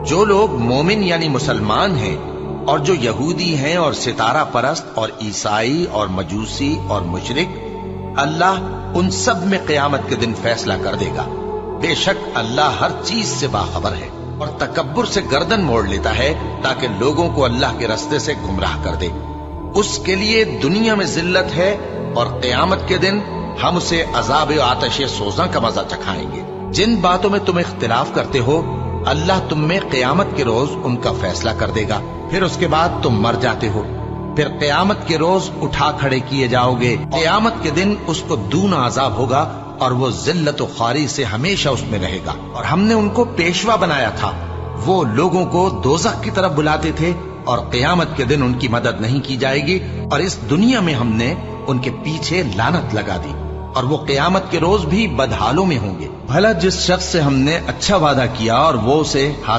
جو لوگ مومن یعنی مسلمان ہیں اور جو یہودی ہیں اور ستارہ پرست اور عیسائی اور مجوسی اور مشرک، اللہ ان سب میں قیامت کے دن فیصلہ کر دے گا۔ بے شک اللہ ہر چیز سے باخبر ہے، اور تکبر سے گردن موڑ لیتا ہے تاکہ لوگوں کو اللہ کے راستے سے گمراہ کر دے۔ اس کے لیے دنیا میں ذلت ہے، اور قیامت کے دن ہم اسے عذاب آتش سوزاں کا مزہ چکھائیں گے۔ جن باتوں میں تم اختلاف کرتے ہو اللہ تم میں قیامت کے روز ان کا فیصلہ کر دے گا، پھر اس کے بعد تم مر جاتے ہو، پھر قیامت کے روز اٹھا کھڑے کیے جاؤ گے۔ قیامت کے دن اس کو دونا عذاب ہوگا، اور وہ ذلت و خواری سے ہمیشہ اس میں رہے گا۔ اور ہم نے ان کو پیشوا بنایا تھا، وہ لوگوں کو دوزخ کی طرف بلاتے تھے، اور قیامت کے دن ان کی مدد نہیں کی جائے گی، اور اس دنیا میں ہم نے ان کے پیچھے لعنت لگا دی، اور وہ قیامت کے روز بھی بدحالوں میں ہوں گے۔ بھلا جس شخص سے ہم نے اچھا وعدہ کیا اور وہ اسے حاصل